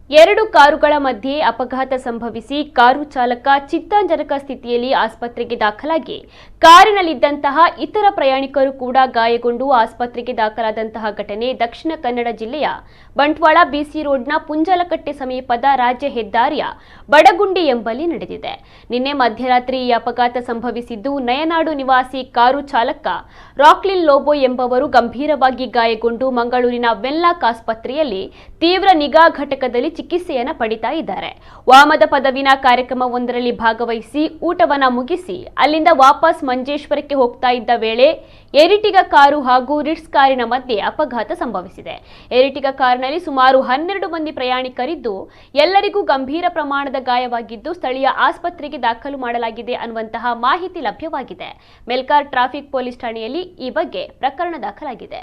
ಎರಡು ಕಾರುಗಳ ಮಧ್ಯೆ ಅಪಘಾತ ಸಂಭವಿಸಿ ಕಾರು ಚಾಲಕ ಚಿಂತಾಜನಕ ಸ್ಥಿತಿಯಲ್ಲಿ ಆಸ್ಪತ್ರೆಗೆ ದಾಖಲಾಗಿ ಕಾರಿನಲ್ಲಿದ್ದಂತಹ ಇತರ ಪ್ರಯಾಣಿಕರು ಕೂಡ ಗಾಯಗೊಂಡು ಆಸ್ಪತ್ರೆಗೆ ದಾಖಲಾದಂತಹ ಘಟನೆ ದಕ್ಷಿಣ ಕನ್ನಡ ಜಿಲ್ಲೆಯ ಬಂಟ್ವಾಳ ಬಿಸಿ ರೋಡ್ನ ಪುಂಜಲಕಟ್ಟೆ ಸಮೀಪದ ರಾಜ್ಯ ಹೆದ್ದಾರಿಯ ಬಡಗುಂಡಿ ಎಂಬಲ್ಲಿ ನಡೆದಿದೆ. ನಿನ್ನೆ ಮಧ್ಯರಾತ್ರಿ ಈ ಅಪಘಾತ ಸಂಭವಿಸಿದ್ದು ನಯನಾಡು ನಿವಾಸಿ ಕಾರು ಚಾಲಕ ರಾಕ್ಲಿನ್ ಲೋಬೋ ಎಂಬವರು ಗಂಭೀರವಾಗಿ ಗಾಯಗೊಂಡು ಮಂಗಳೂರಿನ ವೆನ್ಲಾಕ್ ಆಸ್ಪತ್ರೆಯಲ್ಲಿ ತೀವ್ರ ನಿಗಾ ಘಟಕದಲ್ಲಿ ಚಿಕಿತ್ಸೆಯನ್ನು ಪಡಿತಾ ಇದ್ದಾರೆ. ವಾಮದ ಪದವಿನ ಕಾರ್ಯಕ್ರಮವೊಂದರಲ್ಲಿ ಭಾಗವಹಿಸಿ ಊಟವನ್ನ ಮುಗಿಸಿ ಅಲ್ಲಿಂದ ವಾಪಸ್ ಮಂಜೇಶ್ವರಕ್ಕೆ ಹೋಗ್ತಾ ಇದ್ದ ವೇಳೆ ಎರಿಟಿಗ ಕಾರು ಹಾಗೂ ರಿಟ್ಸ್ ಕಾರಿನ ಮಧ್ಯೆ ಅಪಘಾತ ಸಂಭವಿಸಿದೆ. ಎರಿಟಿಗ ಕಾರಿನಲ್ಲಿ ಸುಮಾರು 12 ಮಂದಿ ಪ್ರಯಾಣಿಕರಿದ್ದು ಎಲ್ಲರಿಗೂ ಗಂಭೀರ ಪ್ರಮಾಣದ ಗಾಯವಾಗಿದ್ದು ಸ್ಥಳೀಯ ಆಸ್ಪತ್ರೆಗೆ ದಾಖಲು ಮಾಡಲಾಗಿದೆ ಅನ್ನುವಂತಹ ಮಾಹಿತಿ ಲಭ್ಯವಾಗಿದೆ. ಮೆಲ್ಕಾರ್ ಟ್ರಾಫಿಕ್ ಪೊಲೀಸ್ ಠಾಣೆಯಲ್ಲಿ ಈ ಬಗ್ಗೆ ಪ್ರಕರಣ ದಾಖಲಾಗಿದೆ.